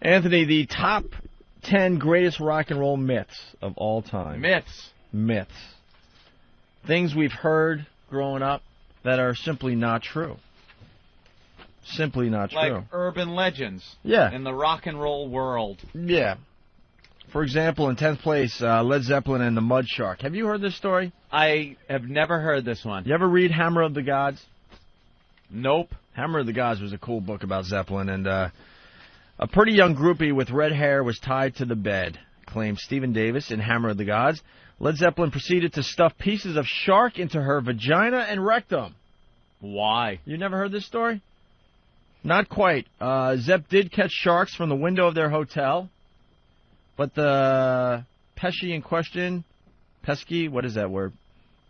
Anthony, the top 10 greatest rock and roll myths of all time. Myths. Things we've heard growing up that are simply not true. Simply not true. Like urban legends. Yeah. In the rock and roll world. Yeah. For example, in 10th place, Led Zeppelin and the Mudshark. Have you heard this story? I have never heard this one. You ever read Hammer of the Gods? Nope. Hammer of the Gods was a cool book about Zeppelin, and a pretty young groupie with red hair was tied to the bed, claimed Stephen Davis in Hammer of the Gods. Led Zeppelin proceeded to stuff pieces of shark into her vagina and rectum. Why? You never heard this story? Not quite. Zepp did catch sharks from the window of their hotel, but the pesci in question, pesky, what is that word?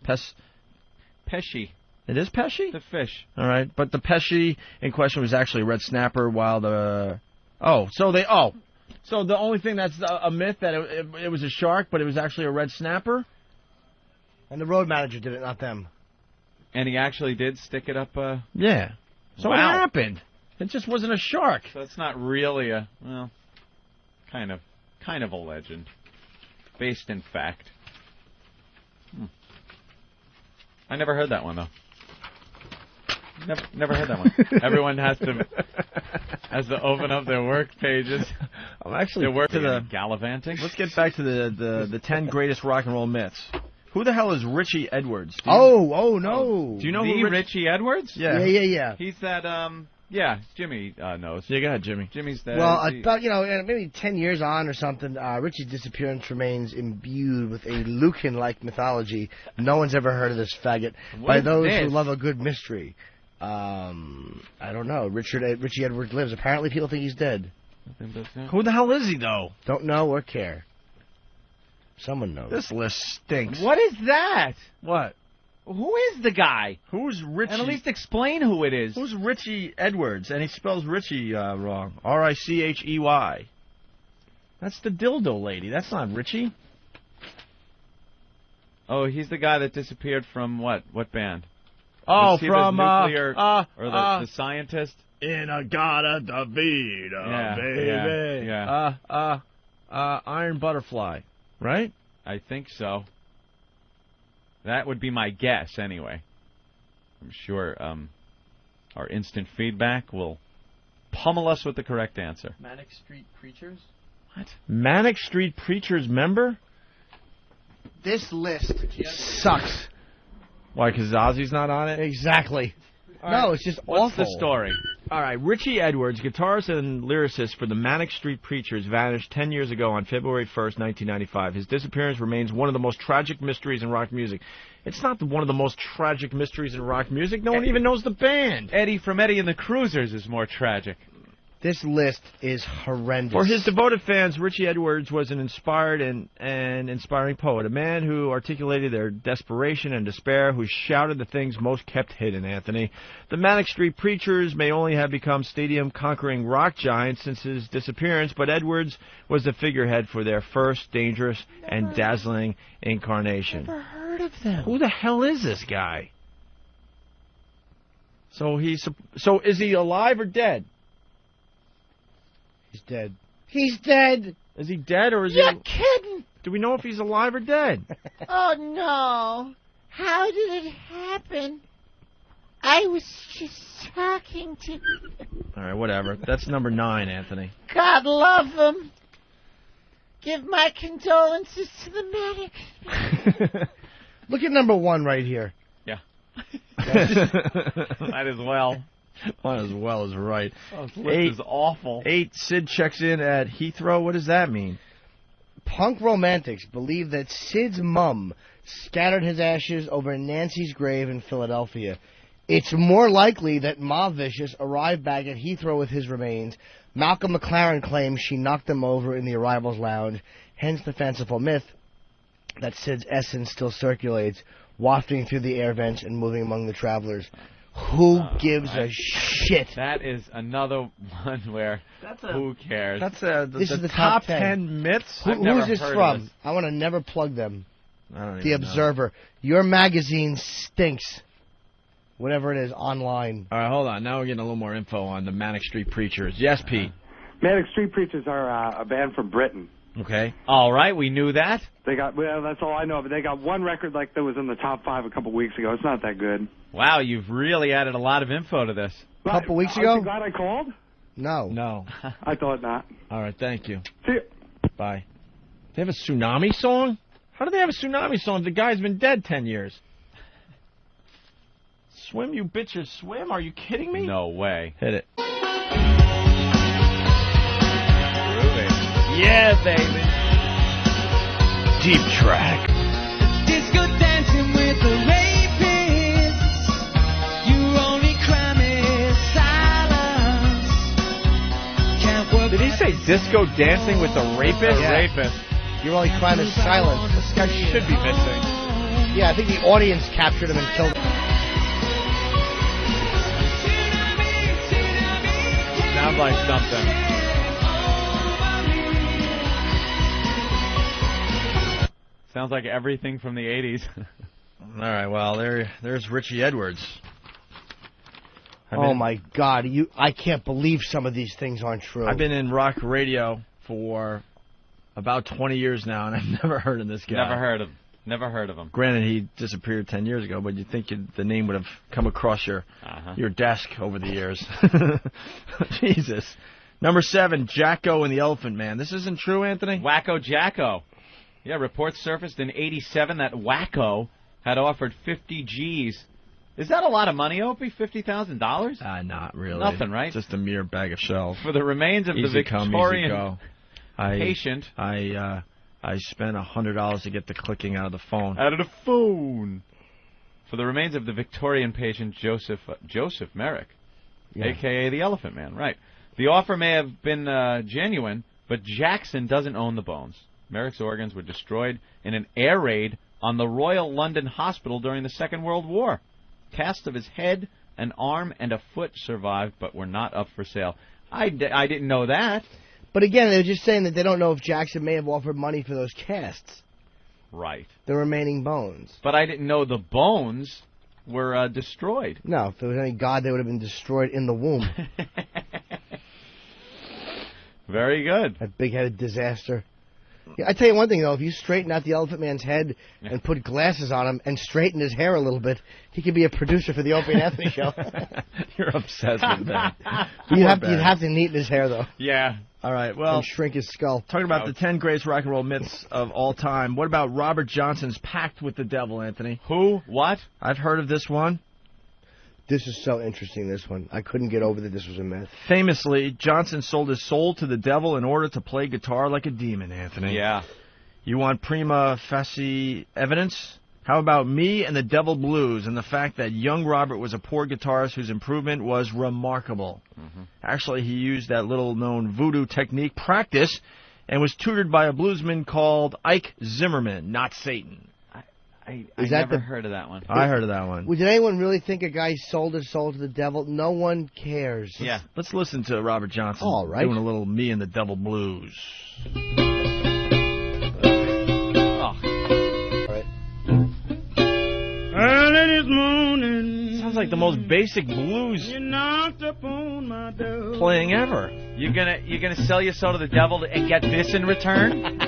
Pesci. It is pesci? The fish. All right, but the pesci in question was actually a red snapper, while the... So the only thing that's a myth, that it was a shark, but it was actually a red snapper? And the road manager did it, not them. And he actually did stick it up... Yeah. So wow. What happened? It just wasn't a shark. So it's not really a... Well, kind of a legend. Based in fact. I never heard that one, though. Never heard that one. Everyone has to open up their work pages. I'm actually work to the gallivanting. Let's get back to the 10 greatest rock and roll myths. Who the hell is Richie Edwards? Oh no! Do you know the who Richie Edwards? Yeah. He's that yeah. Jimmy knows. Yeah, go ahead, Jimmy. Jimmy's that. Well, about maybe 10 years on or something, Richie's disappearance remains imbued with a Lucan-like mythology. No one's ever heard of this faggot. By those who love a good mystery. I don't know. Richie Edwards lives. Apparently, people think he's dead. Who the hell is he, though? Don't know or care. Someone knows. This list stinks. What is that? What? Who is the guy? Who's Richie? And at least explain who it is. Who's Richie Edwards? And he spells Richie wrong. R-I-C-H-E-Y. That's the dildo lady. That's not Richie. Oh, he's the guy that disappeared from what? What band? Oh, from nuclear, or the scientist? Inagata Vida, baby. Yeah. Iron Butterfly, right? I think so. That would be my guess, anyway. I'm sure our instant feedback will pummel us with the correct answer. Manic Street Preachers? What? Manic Street Preachers member? This list sucks. Why, because Ozzy's not on it? Exactly. No, it's just What's awful. the story? All right, Richie Edwards, guitarist and lyricist for the Manic Street Preachers, vanished 10 years ago on February 1st, 1995. His disappearance remains one of the most tragic mysteries in rock music. It's not one of the most tragic mysteries in rock music. No one even knows the band. Eddie from Eddie and the Cruisers is more tragic. This list is horrendous. For his devoted fans, Richie Edwards was an inspired and inspiring poet, a man who articulated their desperation and despair, who shouted the things most kept hidden, Anthony. The Manic Street Preachers may only have become stadium-conquering rock giants since his disappearance, but Edwards was the figurehead for their first dangerous and dazzling incarnation. Never heard of them. Who the hell is this guy? So is he alive or dead? He's dead. He's dead. Is he dead or is You're he... kidding. Do we know if he's alive or dead? Oh, no. How did it happen? I was just talking to... All right, whatever. That's number 9, Anthony. God love them. Give my condolences to the medic. Look at number 1 right here. Yeah. Might as well. Might as well is right. Oh, this list is awful. 8, Sid checks in at Heathrow. What does that mean? Punk romantics believe that Sid's mum scattered his ashes over Nancy's grave in Philadelphia. It's more likely that Ma Vicious arrived back at Heathrow with his remains. Malcolm McLaren claims she knocked them over in the arrivals lounge, hence the fanciful myth that Sid's essence still circulates, wafting through the air vents and moving among the travelers. Who gives a shit? That is another one where who cares? That's this is the top 10. 10 myths. Who's this from? I want to never plug them. I don't The even Observer. Your magazine stinks. Whatever it is, online. All right, hold on. Now we're getting a little more info on the Manic Street Preachers. Yes, Pete. Manic Street Preachers are a band from Britain. Okay. All right, we knew that. They got, well, that's all I know, but they got one record like that was in the top 5 a couple weeks ago. It's not that good. Wow, you've really added a lot of info to this. A couple weeks Aren't ago? you glad I called? No. No. I thought not. All right, thank you. See you. Bye. They have a Tsunami song? How do they have a Tsunami song? The guy's been dead 10 years. Swim, you bitches, swim? Are you kidding me? No way. Hit it. Groovy. Yeah, baby. Deep track. Disco dancing with the rapists. Your only crime is silence. Can't work. Did he say disco dancing with the rapist? Yeah. Rapist. Your only crime is silence. This guy should be missing. Yeah, I think the audience captured him and killed him. Sounds like something. Sounds like everything from the 80s. All right, well, there's Richie Edwards. My God, I can't believe some of these things aren't true. I've been in rock radio for about 20 years now, and I've never heard of this guy. Never heard of him. Granted, he disappeared 10 years ago, but you'd think the name would have come across your desk over the years. Jesus. Number 7, Jacko and the Elephant Man. This isn't true, Anthony? Wacko Jacko. Yeah, reports surfaced in '87 that Wacko had offered 50 G's. Is that a lot of money, Opie? $50,000? Not really. Nothing, right? Just a mere bag of shells. For the remains of the Victorian patient. I spent $100 to get the clicking out of the phone. Out of the phone. For the remains of the Victorian patient Joseph Merrick, a.k.a. the Elephant Man, right. The offer may have been genuine, but Jackson doesn't own the bones. Merrick's organs were destroyed in an air raid on the Royal London Hospital during the Second World War. Casts of his head, an arm, and a foot survived, but were not up for sale. I didn't know that. But again, they were just saying that they don't know if Jackson may have offered money for those casts. Right. The remaining bones. But I didn't know the bones were destroyed. No, if there was any God, they would have been destroyed in the womb. Very good. That big-headed disaster. Yeah, I tell you one thing, though. If you straighten out the Elephant Man's head and put glasses on him and straighten his hair a little bit, he could be a producer for the Opie and Anthony show. You're obsessed with that. You'd have to neaten his hair, though. Yeah. All right, well, and shrink his skull. Talking about the 10 greatest rock and roll myths of all time, what about Robert Johnson's pact with the devil, Anthony? Who? What? I've heard of this one. This is so interesting, this one. I couldn't get over that this was a myth. Famously, Johnson sold his soul to the devil in order to play guitar like a demon, Anthony. Yeah. You want prima facie evidence? How about Me and the Devil Blues and the fact that young Robert was a poor guitarist whose improvement was remarkable? Mm-hmm. Actually, he used that little-known voodoo technique, practice, and was tutored by a bluesman called Ike Zimmerman, not Satan. I never heard of that one. I heard of that one. Did anyone really think a guy sold his soul to the devil? No one cares. Yeah. Let's listen to Robert Johnson All right. doing a little Me and the Devil Blues. Early this morning, sounds like the most basic blues you knocked upon my door. playing ever. You're gonna sell your soul to the devil and get this in return?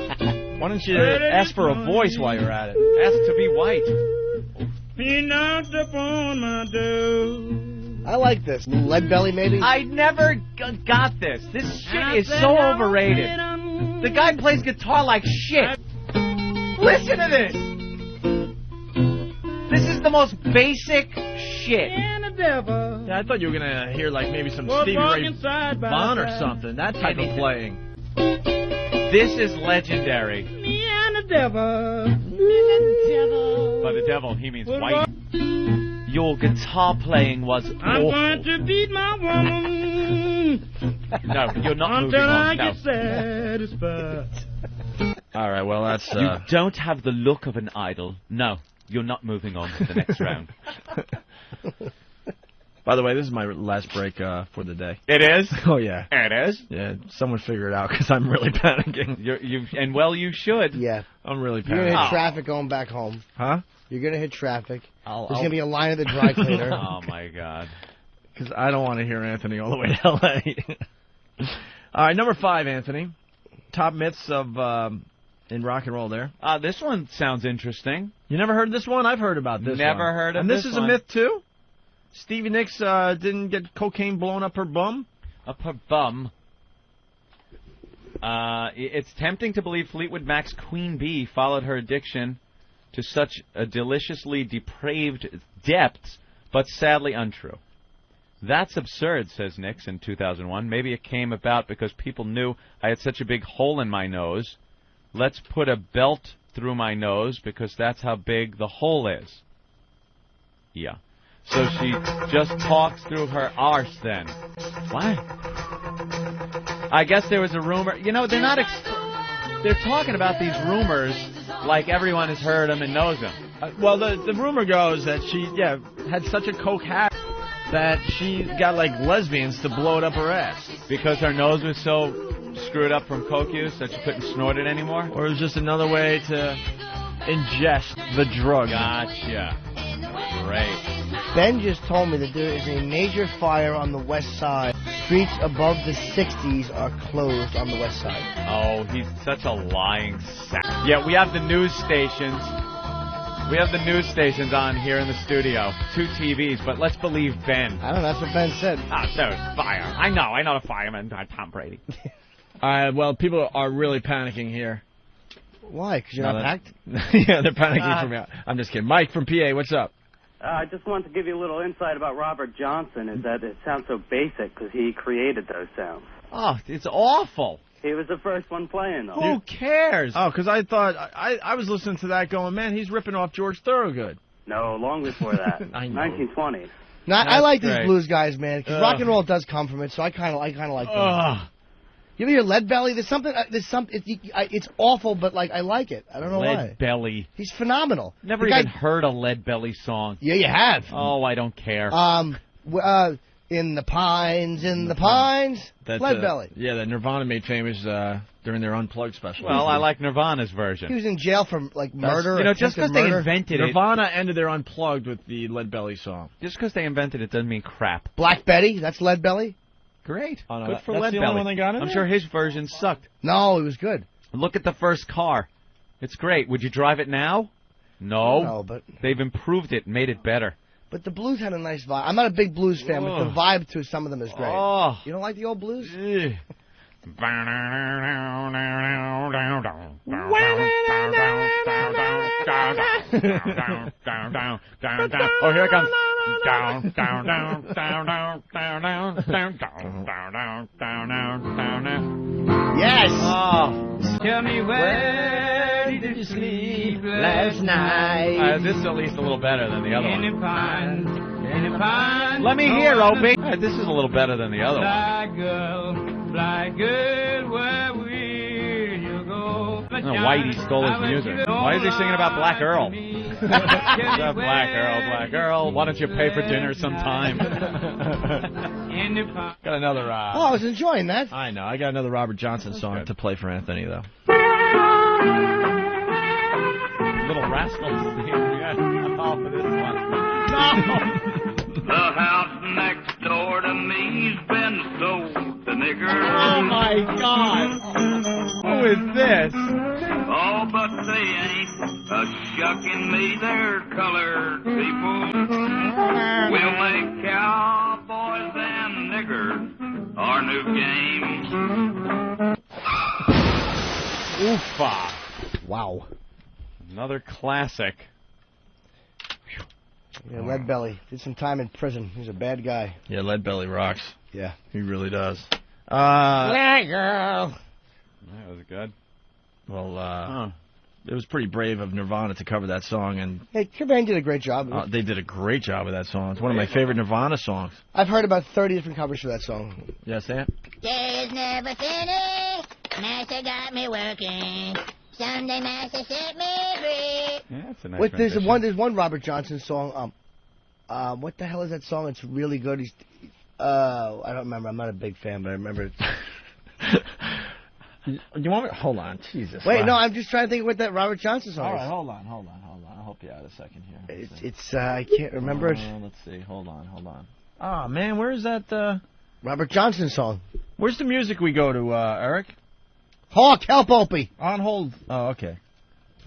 Why don't you ask for a voice while you're at it? Ask to be white. He knocked upon my door. I like this. Lead belly, maybe? I never got this. This shit is so overrated. The guy plays guitar like shit. Listen to this. This is the most basic shit. Yeah, I thought you were going to hear like maybe some Stevie Ray Vaughan or something. That type of playing. This is legendary. Me and the devil. By the devil, he means white. Your guitar playing was awful. I'm going to beat my woman. No, you're not moving until on. I get satisfied. All right, well, that's... You don't have the look of an idol. No, you're not moving on to the next round. By the way, this is my last break for the day. It is? Oh, yeah. It is? Yeah, someone figure it out, because I'm really panicking. And well, you should. Yeah. I'm really You're going to panicking. hit traffic going back home. Huh? You're going to hit traffic. There's going to be a line at the dry cleaner. Oh, my God. Because I don't want to hear Anthony all the way to L.A. All right, number 5, Anthony. Top myths of in rock and roll there. This one sounds interesting. You never heard this one? I've heard about this one. Never heard of and this is one. a myth, too? Stevie Nicks didn't get cocaine blown up her bum? Up her bum. It's tempting to believe Fleetwood Mac's Queen Bee followed her addiction to such a deliciously depraved depths, but sadly untrue. That's absurd, says Nicks in 2001. Maybe it came about because people knew I had such a big hole in my nose. Let's put a belt through my nose because that's how big the hole is. Yeah. So she just talks through her arse then. What? I guess there was a rumor. You know, they're not... they're talking about these rumors like everyone has heard them and knows them. Well, the rumor goes that she, had such a coke habit that she got, like, lesbians to blow it up her ass. Because her nose was so screwed up from coke use that she couldn't snort it anymore? Or it was just another way to ingest the drug. Gotcha. Great. Ben just told me that there is a major fire on the west side. Streets above the 60s are closed on the west side. Oh, he's such a lying sack. Yeah, we have the news stations. We have the news stations on here in the studio. 2 TVs, but let's believe Ben. I don't know, that's what Ben said. There's fire. I know the fireman, Tom Brady. Well, people are really panicking here. Why? Because you're not packed? Yeah, they're panicking from out. I'm just kidding. Mike from PA, what's up? I just wanted to give you a little insight about Robert Johnson, is that it sounds so basic because he created those sounds. Oh, it's awful. He was the first one playing, though. Who cares? Oh, because I thought, I was listening to that going, man, he's ripping off George Thorogood. No, long before that. I know. 1920s. No, I like great. these blues guys, man, because rock and roll does come from it, so I kind of like them. You ever hear Lead Belly? There's something. It's awful, but like I like it. I don't know why. Lead Belly. He's phenomenal. Never even heard a Lead Belly song. Yeah, you have. Oh, I don't care. In the pines, Lead Belly. Yeah, that Nirvana made famous during their Unplugged special. Well, I like Nirvana's version. He was in jail for like murder. Just because they invented it. Nirvana ended their Unplugged with the Lead Belly song. Just because they invented it doesn't mean crap. Black Betty, that's Lead Belly. Great. Oh, no, good for that's Lead the Belly. only one they got in I'm there? sure his version sucked. No, it was good. Look at the first car. It's great. Would you drive it now? No. But they've improved it and made it better. But the blues had a nice vibe. I'm not a big blues fan, but the vibe to some of them is great. Oh. You don't like the old blues? Oh, here it comes. Yes. Oh. Tell me where did you sleep last night? This is at least a little better than the other In the one. pine. Let me hear, Opie. This is a little better than the other one. Black girl, where will you go? No, Whitey stole his music. Why is he singing about Black Earl? Black Earl, why don't you pay for dinner sometime? Got another. Oh, I was enjoying that. I know. I got another Robert Johnson song to play for Anthony, though. Little Rascals. I'm all for this one. No! The house next door to me's been sold to niggers. Oh, my God. Who is this? Oh, but they ain't a-shucking me. They're colored people. We'll make cowboys and niggers our new game. Oofa. Wow. Another classic. Yeah, Lead Belly. Did some time in prison. He's a bad guy. Yeah, Lead Belly rocks. Yeah. He really does. Black girl. That was good. Well, it was pretty brave of Nirvana to cover that song, and Hey, Cobain did a great job. they did a great job with that song. It's one of my favorite Nirvana songs. I've heard about 30 different covers for that song. Yes, Sam? Days never finished. Master got me working. Someday Master set me free. Yeah, that's a nice Wait, there's rendition. there's one Robert Johnson song. What the hell is that song? It's really good. I don't remember. I'm not a big fan, but I remember it. You want me? Hold on. Jesus. Wait, wow. no, I'm just trying to think of what that Robert Johnson song All is. right, hold on. I'll help you out a second here. It's I can't remember it. Let's see. Hold on. Oh, man, where is that? Robert Johnson song. Where's the music we go to, Eric? Hawk, help Opie. On hold. Oh, okay.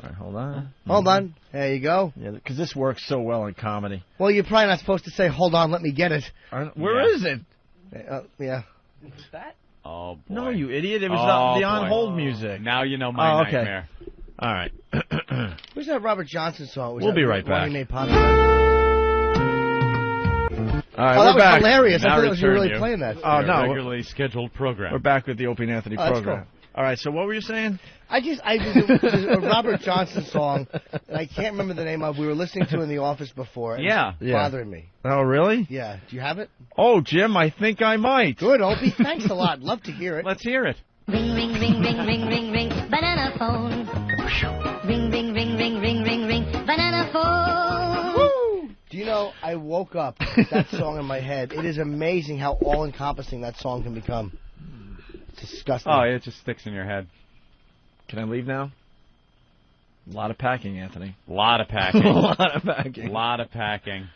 All right, hold on. Hold on. There you go. Yeah, because this works so well in comedy. Well, you're probably not supposed to say, hold on, let me get it. Where is it? Yeah. Is that? Oh, boy. No, you idiot. It was the boy. on-hold music. Now you know my okay. nightmare. All right. Where's that Robert Johnson song? We'll be right back. He made popular? All right, that we're was back. hilarious. Now I thought it was you return really you. playing that. Oh, no. Regularly scheduled program. We're back with the Opie and Anthony that's program. cool. All right, so what were you saying? There's a Robert Johnson song that I can't remember the name of. We were listening to in the office before. And Yeah. It's bothering me. Oh, really? Yeah. Do you have it? Oh, Jim, I think I might. Good, Opie. Thanks a lot. Love to hear it. Let's hear it. Ring, ring, ring, ring, ring, ring, ring, banana phone. Ring, ring, ring, ring, ring, ring, ring, banana phone. Woo! Do you know, I woke up with that song in my head. It is amazing how all-encompassing that song can become. It's disgusting. Oh, it just sticks in your head. Can I leave now? A lot of packing, Anthony. A lot of packing. A lot of packing. A lot of packing.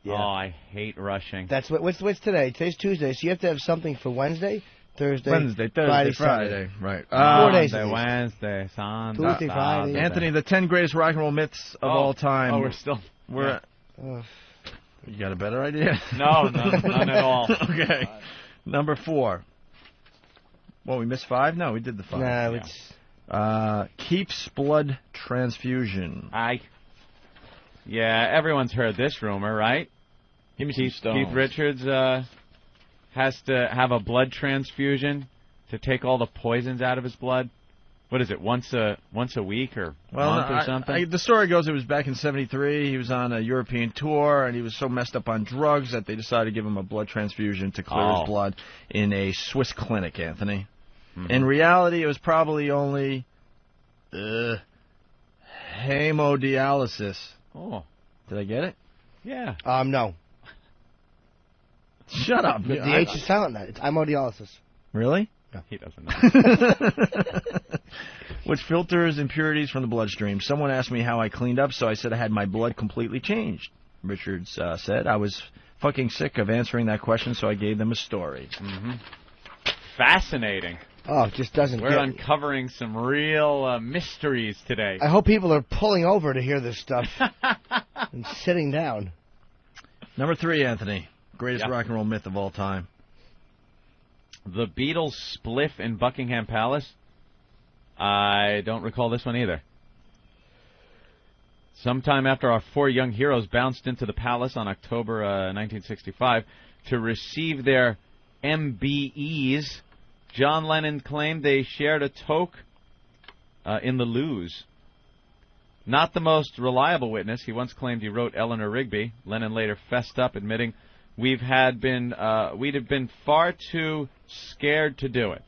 Yeah. Oh, I hate rushing. That's what's today? Today's Tuesday, so you have to have something for Wednesday, Thursday, Wednesday, Thursday, Friday. Right. 4 days. Wednesday, Sunday, Tuesday, Friday. Anthony, the 10 greatest rock and roll myths of all time. Oh, we're still... You got a better idea? No, none at all. Okay. Number 4. Well, we missed 5? No, we did the 5. No, it's... Keeps blood transfusion. Yeah, everyone's heard this rumor, right? Give me some stones. Keith Richards has to have a blood transfusion to take all the poisons out of his blood. What is it, once a week or month or something? The story goes it was back in '73. He was on a European tour, and he was so messed up on drugs that they decided to give him a blood transfusion to clear his blood in a Swiss clinic, Anthony. Mm-hmm. In reality, it was probably only hemodialysis. Oh. Did I get it? Yeah. No. Shut up. The H is silent now. It's hemodialysis. Really? No. He doesn't know. Which filters impurities from the bloodstream. Someone asked me how I cleaned up, so I said I had my blood completely changed. Richards said I was fucking sick of answering that question, so I gave them a story. Mm-hmm. Fascinating. Oh, it just doesn't We're uncovering some real mysteries today. I hope people are pulling over to hear this stuff and sitting down. Number 3, Anthony. Greatest rock and roll myth of all time. The Beatles spliff in Buckingham Palace? I don't recall this one either. Sometime after our 4 young heroes bounced into the palace on October 1965 to receive their MBEs, John Lennon claimed they shared a toke in the loos. Not the most reliable witness, he once claimed he wrote Eleanor Rigby. Lennon later fessed up, admitting, we'd have been far too scared to do it.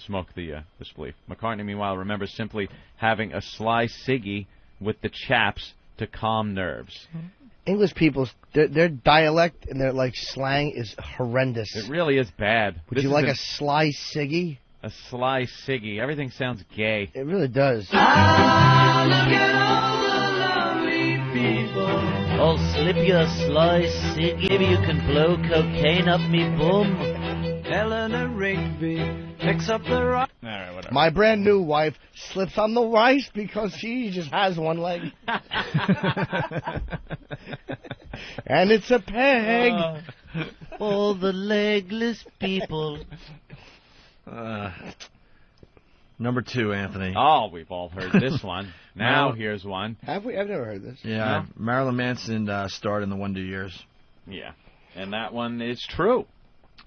Smoke the spliff. McCartney, meanwhile, remembers simply having a sly ciggy with the chaps to calm nerves. English people, their dialect and their slang is horrendous. It really is bad. Would you like a sly ciggy? A sly ciggy. Everything sounds gay. It really does. Ah, look at all the lovely people. I'll slip you a sly ciggy if you can blow cocaine up me bum. Eleanor Rigby picks up the rock. All right, whatever. My brand new wife slips on the rice because she just has one leg. And it's a peg. All the legless people. Number 2, Anthony. Oh, we've all heard this one. Now here's one. Have we? I've never heard this. Yeah, no? Marilyn Manson starred in the Wonder Years. Yeah, and that one is true.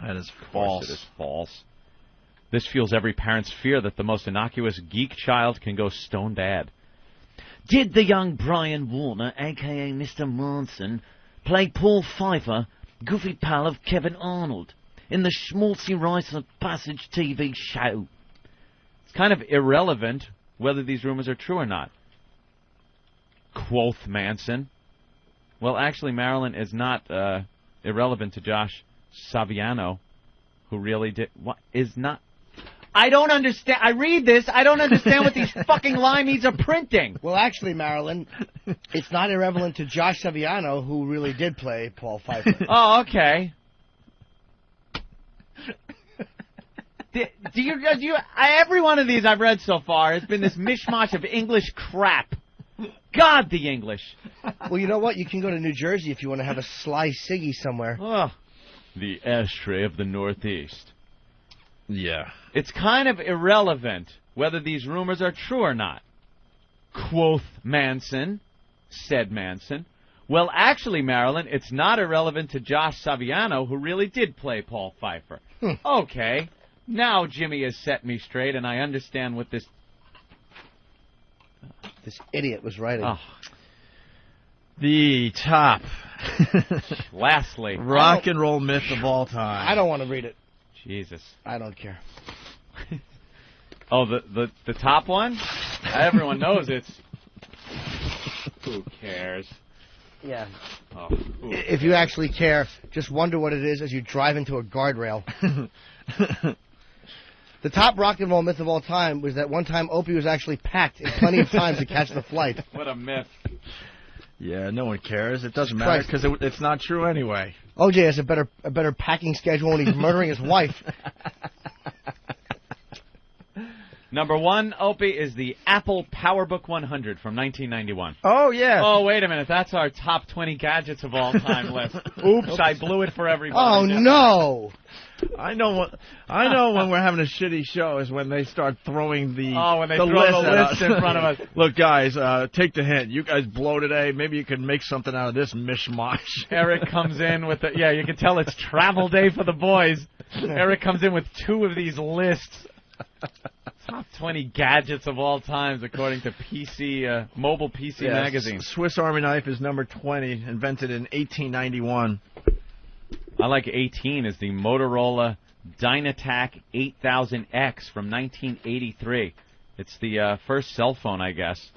That is false. It is false. This fuels every parent's fear that the most innocuous geek child can go stone bad. Did the young Brian Warner, a.k.a. Mr. Manson, play Paul Pfeiffer, goofy pal of Kevin Arnold, in the Schmaltzy Rites of Passage TV show? It's kind of irrelevant whether these rumors are true or not. Quoth Manson. Well, actually, Marilyn is not irrelevant to Josh Saviano, who really did... What is not... I don't understand. I read this. I don't understand what these fucking limeys are printing. Well, actually, Marilyn, it's not irrelevant to Josh Saviano, who really did play Paul Pfeiffer. Oh, okay. Every one of these I've read so far has been this mishmash of English crap. God, the English. Well, you know what? You can go to New Jersey if you want to have a sly ciggy somewhere. Oh. The ashtray of the Northeast. Yeah. It's kind of irrelevant whether these rumors are true or not. Quoth Manson, said Manson. Well, actually, Marilyn, it's not irrelevant to Josh Saviano, who really did play Paul Pfeiffer. Okay. Now Jimmy has set me straight, and I understand what this idiot was writing. Oh. The top. Lastly. Rock and roll myth of all time. I don't want to read it. Jesus. I don't care. Oh, the top one? Everyone knows it's... Who cares? Yeah. Oh, if you actually care, just wonder what it is as you drive into a guardrail. The top rock and roll myth of all time was that one time Opie was actually packed in plenty of times to catch the flight. What a myth. Yeah, no one cares. It doesn't matter because it's not true anyway. OJ has a better packing schedule when he's murdering his wife. Number 1, Opie, is the Apple PowerBook 100 from 1991. Oh, yeah. Oh, wait a minute. That's our top 20 gadgets of all time list. Oops, I blew it for everybody. Oh, no. I know when we're having a shitty show is when they start throwing the list in front of us. Look, guys, take the hint. You guys blow today. Maybe you can make something out of this mishmash. Eric comes in with you can tell it's travel day for the boys. Eric comes in with 2 of these lists. Top 20 gadgets of all times, according to Mobile PC Magazine. Swiss Army knife is number 20, invented in 1891. I like 18 is the Motorola Dynatac 8000X from 1983. It's the first cell phone, I guess.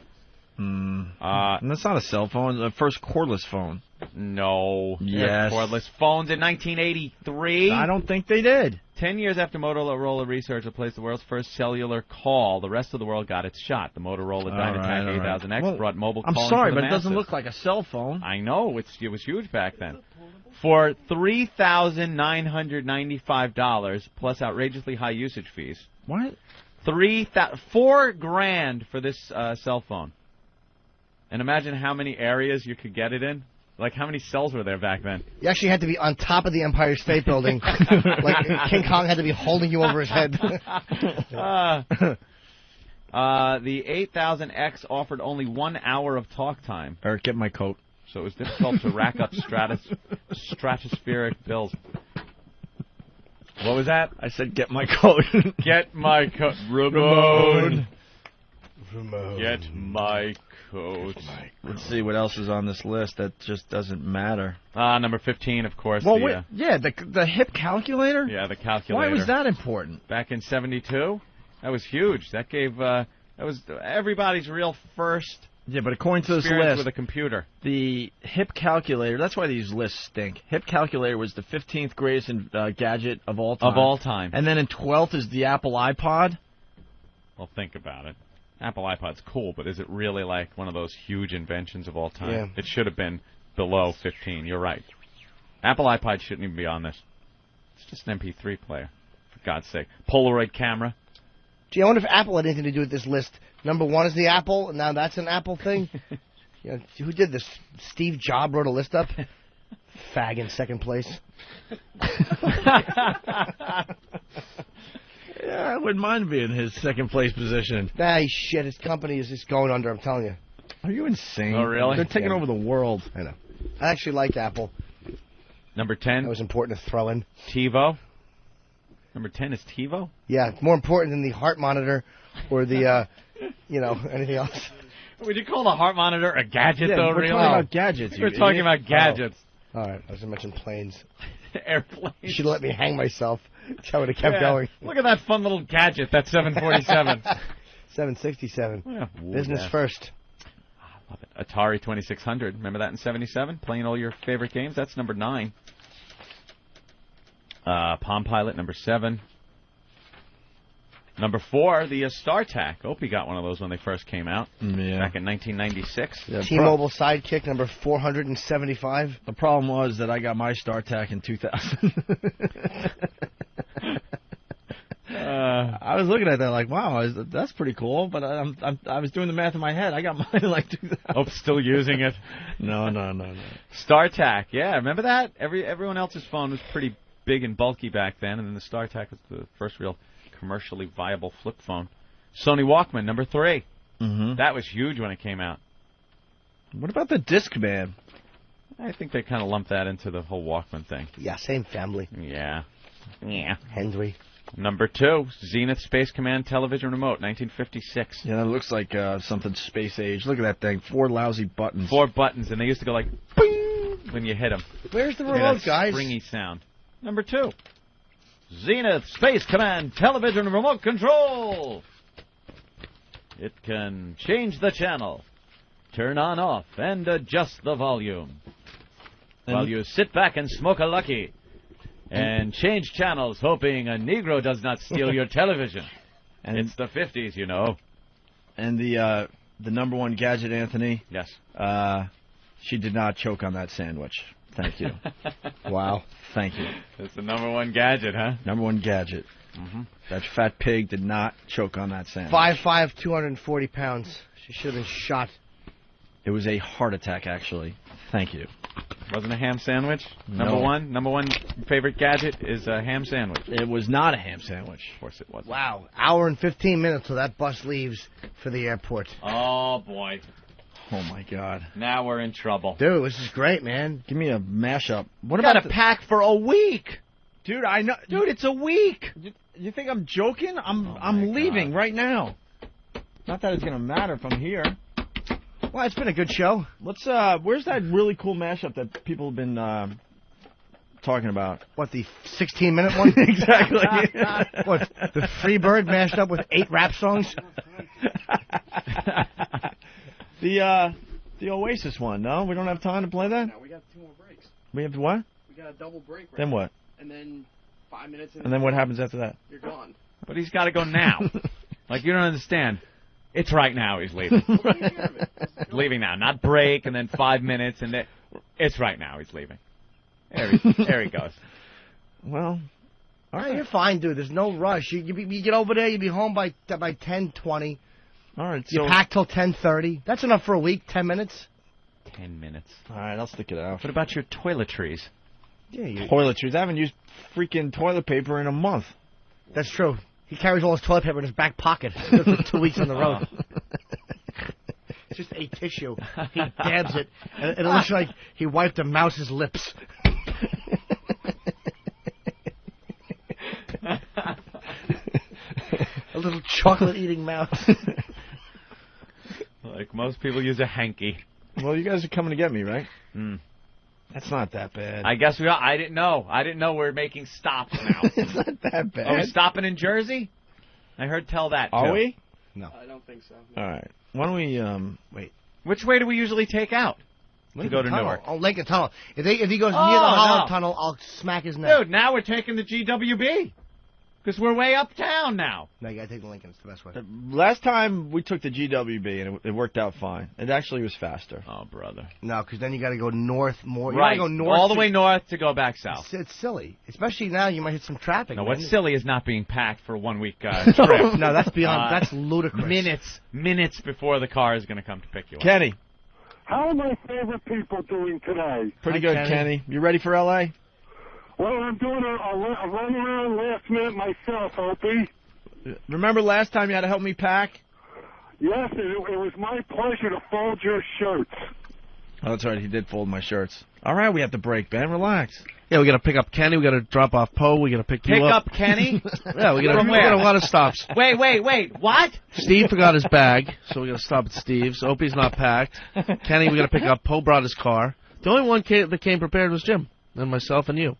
That's not a cell phone. The first cordless phone. No. Yes. Cordless phones in 1983. I don't think they did. 10 years after Motorola Research replaced the world's first cellular call, the rest of the world got its shot. The Motorola Dynatac 8000X brought mobile calling to the masses. I'm sorry, but it doesn't look like a cell phone. I know. It was huge back then. For $3,995 plus outrageously high usage fees. What? $4,000 for this cell phone. And imagine how many areas you could get it in. Like, how many cells were there back then? You actually had to be on top of the Empire State Building. Like, King Kong had to be holding you over his head. The 8000X offered only 1 hour of talk time. Eric, get my coat. So it was difficult to rack up stratospheric bills. What was that? I said, get my coat. Get my coat. Ramon. Get my coat. Let's see what else is on this list. That just doesn't matter. Number 15, of course. Well, the hip calculator? Yeah, the calculator. Why was that important? Back in 72? That was huge. That gave, that was everybody's real first. Yeah, but according to this experience list, with a computer, the hip calculator, that's why these lists stink. Hip calculator was the 15th greatest gadget of all time. Of all time. And then in 12th is the Apple iPod. Well, think about it. Apple iPod's cool, but is it really like one of those huge inventions of all time? Yeah. It should have been below 15. You're right. Apple iPod shouldn't even be on this. It's just an MP3 player, for God's sake. Polaroid camera. Gee, I wonder if Apple had anything to do with this list. Number 1 is the Apple, and now that's an Apple thing? Who did this? Steve Jobs wrote a list up? Fag in second place. Yeah, I wouldn't mind being his second place position. Nah, shit, his company is just going under, I'm telling you. Are you insane? Oh, really? They're taking over the world. I know. I actually liked Apple. Number 10. That was important to throw in. TiVo. Number 10 is TiVo? Yeah, more important than the heart monitor or the, anything else. Would you call the heart monitor a gadget, though, we're really? talking about gadgets. We're talking about gadgets. All right, I was going to mention planes. Airplanes. You should have let me hang myself. That's how I would have kept going. Look at that fun little gadget, that 747. 767. Yeah. Business first. I love it. Atari 2600. Remember that in 77? Playing all your favorite games? That's number 9. Palm Pilot, number 7. Number 4, the StarTAC. Opie got one of those when they first came out. Back in 1996. Yeah, T-Mobile Sidekick, number 475. The problem was that I got my StarTAC in 2000. I was looking at that like, wow, that's pretty cool. But I was doing the math in my head. I got mine in like 2000. Oh, still using it? No. StarTAC, yeah, remember that? Everyone else's phone was pretty big and bulky back then, and then the StarTAC was the first real commercially viable flip phone. Sony Walkman, number 3. Mm-hmm. That was huge when it came out. What about the Discman? I think they kind of lumped that into the whole Walkman thing. Yeah, same family. Yeah. Henry. Number 2, Zenith Space Command television remote, 1956. Yeah, that looks like something space age. Look at that thing. 4 lousy buttons. 4 buttons, and they used to go like, bing, when you hit them. Where's the remote, guys? Springy sound. Number 2, Zenith Space Command television remote control. It can change the channel, turn on, off, and adjust the volume. While you sit back and smoke a Lucky. And change channels, hoping a Negro does not steal your television. And it's the 50s, you know. And the number 1 gadget, Anthony. Yes. She did not choke on that sandwich. Thank you. Wow. Thank you. That's the number 1 gadget, huh? Number 1 gadget. Mm-hmm. That fat pig did not choke on that sandwich. 5'5", 240 pounds. She should have been shot. It was a heart attack, actually. Thank you. Wasn't a ham sandwich? No. Number one favorite gadget is a ham sandwich. It was not a ham sandwich. Of course it wasn't. Wow. Hour and 15 minutes till that bus leaves for the airport. Oh, boy. Oh, my God. Now we're in trouble. Dude, this is great, man. Give me a mashup. What about a pack for a week? Dude, I know. Dude, it's a week. You think I'm joking? I'm leaving right now. Not that it's going to matter if I'm here. Well, it's been a good show. Let's. Where's that really cool mashup that people have been talking about? What, the 16-minute one? Exactly. What, the Freebird mashed up with 8 rap songs? The Oasis one. No, we don't have time to play that. No, we got 2 more breaks. We have what? We got a double break. Right Then what? And then 5 minutes. And then what happens after that? You're gone. But he's got to go now. Like, you don't understand. It's right now he's leaving. Leaving now. Not break and then 5 minutes. And then it's right now he's leaving. There he goes. Well, all right, you're fine, dude. There's no rush. You get over there, you'll be home by 10:20. All right. You pack till 10:30. That's enough for a week, 10 minutes. 10 minutes. All right, I'll stick it out. What about your toiletries? Yeah, toiletries. I haven't used freaking toilet paper in a month. That's true. He carries all his toilet paper in his back pocket for 2 weeks on the road. It's just a tissue. He dabs it, and it looks like he wiped a mouse's lips. A little chocolate-eating mouse. Like most people use a hanky. Well, you guys are coming to get me, right? Mm. That's not that bad. I guess we are. I didn't know. we're making stops now. It's not that bad. Are we stopping in Jersey? I heard tell that, too. Are we? No. I don't think so. No. All right. Why don't we, wait. Which way do we usually take out? To go to Newark. Oh, Lincoln Tunnel. If he goes near the Holland Tunnel, I'll smack his neck. Dude, now we're taking the GWB. Because we're way uptown now. No, you gotta take the Lincoln. It's the best way. Last time we took the GWB, and it worked out fine. It actually was faster. Oh, brother. No, because then you gotta go north more. Right. You gotta go north all the way north to go back south. It's silly. Especially now, you might hit some traffic. No, man. what's silly is not being packed for a 1 week trip. No, that's beyond. That's ludicrous. Minutes before the car is going to come to pick you up. Kenny. How are my favorite people doing today? Pretty good, Kenny. You ready for L.A.? Well, I'm doing a run around last minute myself, Opie. Remember last time you had to help me pack? Yes, it was my pleasure to fold your shirts. Oh, that's right. He did fold my shirts. All right, we have to break, Ben. Relax. Yeah, we got to pick up Kenny. We got to drop off Poe. We got to pick you up. Pick up Kenny? Yeah, we got a lot of stops. Wait. What? Steve forgot his bag, so we got to stop at Steve's. Opie's not packed. Kenny, we got to pick up. Poe brought his car. The only one that came prepared was Jim, and myself and you.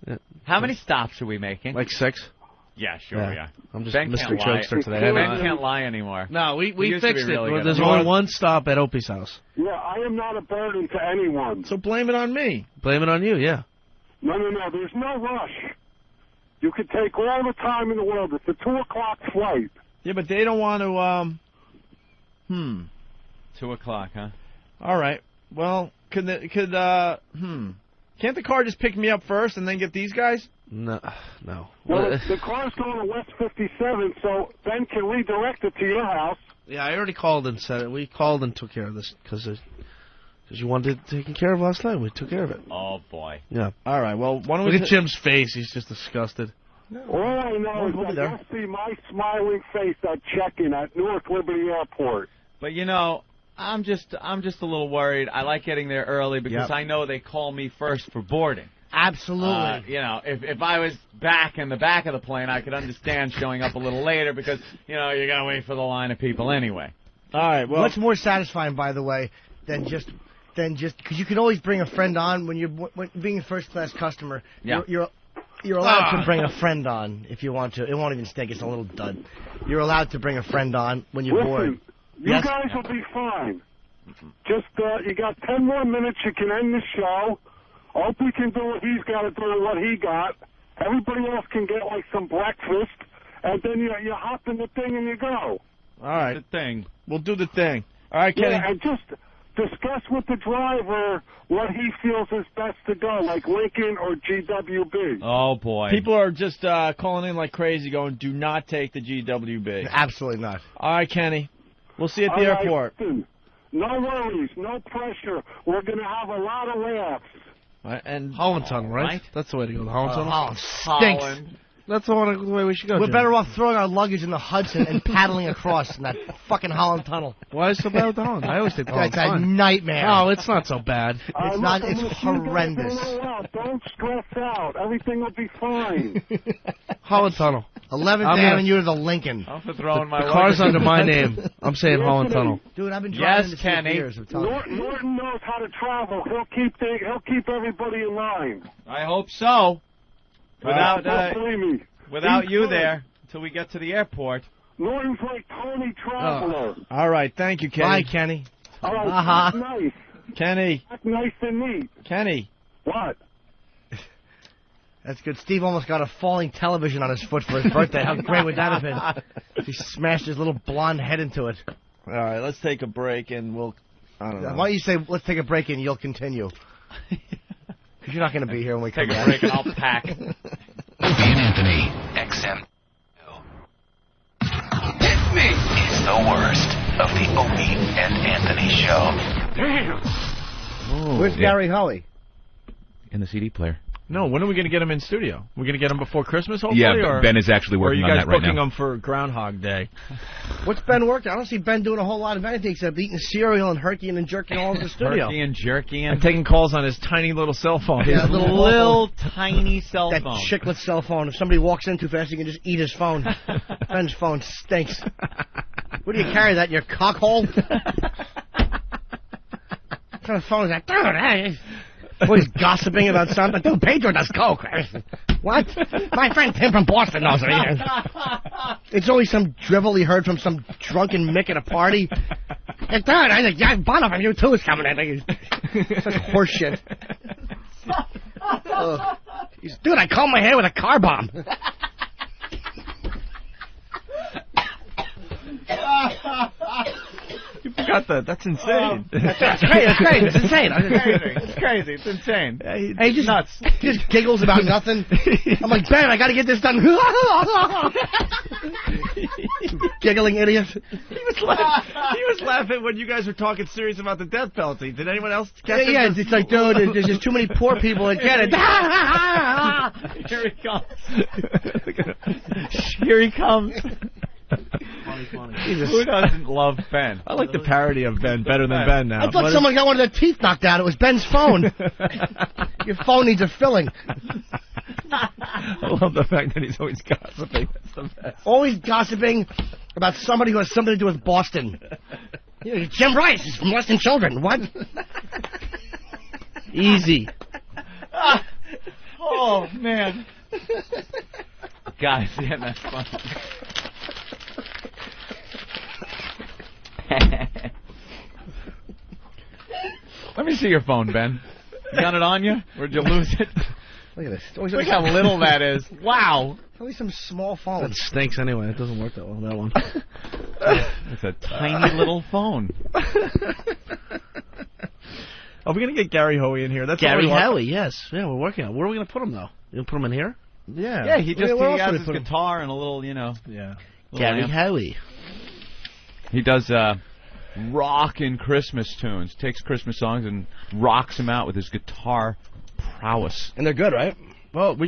Yeah. How many stops are we making? Like 6. Yeah, sure we are. I'm just Ben Mr. Jokester today. Ben can't lie anymore. No, we fixed it. Really There's only one stop at Opie's house. Yeah, I am not a burden to anyone. So blame it on me. Blame it on you, yeah. No, there's no rush. You can take all the time in the world. It's a 2 o'clock flight. Yeah, but they don't want to, 2 o'clock, huh? All right. Well, Can't the car just pick me up first and then get these guys? No. Well, the car's going to West 57, so Ben can redirect it to your house. Yeah, I already called and said it. We called and took care of this because you wanted it taken care of last night. We took care of it. Oh, boy. Yeah. All right, well, why don't we... Look at Jim's face. He's just disgusted. All I know is that you'll see my smiling face at check-in at Newark Liberty Airport. But, you know, I'm just a little worried. I like getting there early because I know they call me first for boarding. Absolutely. You know, if I was back in the back of the plane, I could understand showing up a little later because, you know, you're going to wait for the line of people anyway. All right, well... What's more satisfying, by the way, than just because you can always bring a friend on when being a first-class customer. Yeah. You're allowed to bring a friend on if you want to. It won't even stink. It's a little dud. You're allowed to bring a friend on when you're bored. You guys will be fine. Just, you got 10 more minutes. You can end the show. Opie can do what he's got to do and what he got. Everybody else can get, like, some breakfast. And then you hop in the thing and you go. All right. The thing. We'll do the thing. All right, Kenny. Yeah, and just discuss with the driver what he feels is best to go, like Lincoln or GWB. Oh, boy. People are just calling in like crazy going, do not take the GWB. Absolutely not. All right, Kenny. We'll see you at the airport. Listen, no worries, no pressure. We're going to have a lot of laughs. And Holland Tunnel, right? That's the way to go. The Holland Tunnel. Holland stinks. That's the way we should go. We're Jim. better off throwing our luggage in the Hudson and paddling across in that fucking Holland Tunnel. Why is it so bad with the Holland? I always think the Holland's That's a fine. nightmare. Oh, it's not so bad. It's not. It's horrendous. Don't stress out. Everything will be fine. Holland Tunnel. 11th Avenue to the Lincoln. I'm for throwing my The car's under my name. I'm saying Holland Tunnel. Dude, I've been driving this Kenny. for years. I'm telling you. Norton knows how to travel. He'll keep everybody in line. I hope so. Without believe me. Without you there, until we get to the airport. Norton's like Tony Traveler. All right, thank you, Kenny. Bye, Kenny. All right, that's nice. Kenny. That's nice and neat. Kenny. What? That's good. Steve almost got a falling television on his foot for his birthday. How great would that have been? He smashed his little blonde head into it. All right, let's take a break and we'll... I don't know. Why don't you say, let's take a break and you'll continue? Because you're not going to be here when we come Take back. a break and I'll pack. Opie and Anthony, XM. It's the worst of the Opie and Anthony show. Where's Gary Hoey? In the CD player. No, when are we going to get him in studio? We're going to get him before Christmas, hopefully? Yeah, or, Ben is actually working on that right now. Or are you guys booking him for Groundhog Day? What's Ben working? I don't see Ben doing a whole lot of anything except eating cereal and herking and jerking all over the studio. Herky and jerky and taking calls on his tiny little cell phone. Yeah, His little tiny cell that phone. chiclet cell phone. If somebody walks in too fast, you can just eat his phone. Ben's phone stinks. What do you carry that in your cock hole? What kind of phone is that? Dude, hey. Always gossiping about something. Dude, Pedro does coke. What? My friend Tim from Boston knows it. It's always some drivel he heard from some drunken Mick at a party. And dude, I think Jack Bono from U2 is coming in. Such horseshit. Dude, I combed my hair with a car bomb. You forgot that. That's insane. That's great. That's great. It's insane. It's crazy. It's insane. Hey, just nuts. Just giggles about nothing. I'm like, Ben, I got to get this done. Giggling idiot. He was laughing when you guys were talking serious about the death penalty. Did anyone else catch it? Yeah, it's like, dude, there's just too many poor people that get it. Here he comes. Here he comes. Funny. Who doesn't love Ben? I like the parody of Ben better than Ben now. I thought someone got one of their teeth knocked out. It was Ben's phone. Your phone needs a filling. I love the fact that he's always gossiping. That's the best. Always gossiping about somebody who has something to do with Boston. You know, Jim Rice is from Molesting Children. What? Easy. Oh, man. Guys, yeah, that's funny. Let me see your phone, Ben. You got it on you? Or did you lose it? Look at this. Look how little that is. Wow. Only some small phone. That stinks anyway. It doesn't work that well, that one. It's a tiny little phone. Are we going to get Gary Hoey in here? That's Gary all we want. Hoey, yes. Yeah, we're working on it. Where are we going to put him, though? You going to put him in here? Yeah. Yeah, he Where else has would we his put him? guitar and a little, Yeah. Gary amp. Hoey. He does rockin' Christmas tunes. Takes Christmas songs and rocks them out with his guitar prowess. And they're good, right? Well, we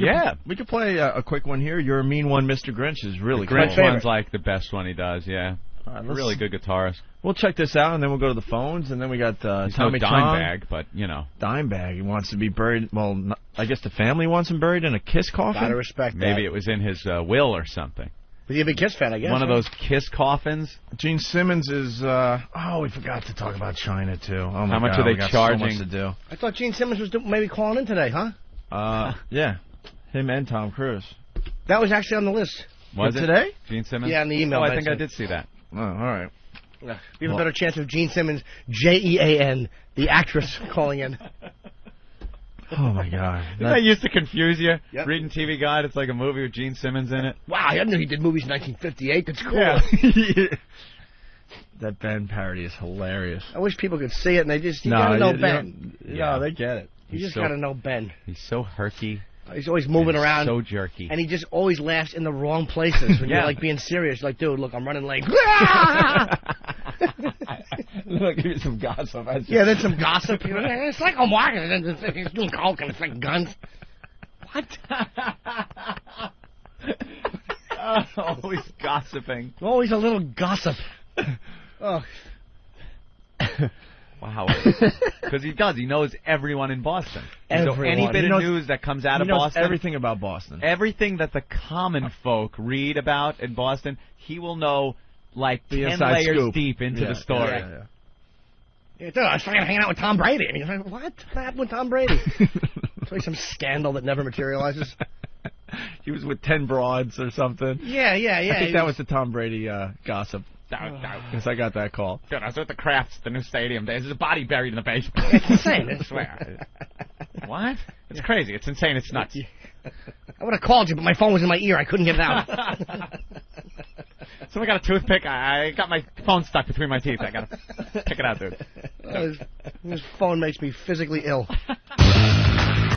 could play a quick one here. You're a Mean One, Mr. Grinch is really The Grinch cool. one's like the best one he does, yeah. Really good guitarist. We'll check this out, and then we'll go to the phones, and then we got He's Tommy no Chong. Dimebag, but, Dimebag. He wants to be buried. Well, I guess the family wants him buried in a Kiss coffin. Gotta respect that. Maybe it was in his will or something. But you're a big Kiss fan, I guess. One of those Kiss coffins. Gene Simmons is. We forgot to talk about China too. Oh my How much God, are they we got charging? So much to do. I thought Gene Simmons was maybe calling in today, huh? Yeah, him and Tom Cruise. That was actually on the list. Was it today? Gene Simmons? Yeah, in the email. Oh, I think I did see that. Oh, all right. We have a better chance of Gene Simmons, Jean, the actress, calling in. Oh my God! That used to confuse you. Yep. Reading TV Guide, it's like a movie with Gene Simmons in it. Wow, I didn't know he did movies in 1958. That's cool. Yeah. That Ben parody is hilarious. I wish people could see it, and you gotta know Ben. No, they get it. You just gotta know Ben. He's so herky. He's always moving around. So jerky. And he just always laughs in the wrong places when you're like being serious. You're like, dude, look, I'm running late. Look, give you some gossip. Yeah, then some gossip. It's like I'm walking and he's doing coke and it's like guns. What? Always gossiping. Always a little gossip. Oh. Wow. Because he does. He knows everyone in Boston. So Everyone. any bit He of knows- news that comes out of He knows Boston, everything about Boston. everything that the common folk read about in Boston, he will know like The 10 inside layers scoop. deep into Yeah, the story. yeah. Yeah, dude, I was fucking hanging out with Tom Brady. And he's like, what? What happened with Tom Brady? It's like some scandal that never materializes. He was with 10 broads or something. Yeah. I think that was the Tom Brady gossip. Because I got that call. Dude, I was at the Crafts, the new stadium. There's a body buried in the basement. It's insane. I swear. What? It's crazy. It's insane. It's nuts. I would have called you, but my phone was in my ear. I couldn't get it out. Someone got a toothpick. I got my phone stuck between my teeth. I got to pick it out, dude. His phone makes me physically ill.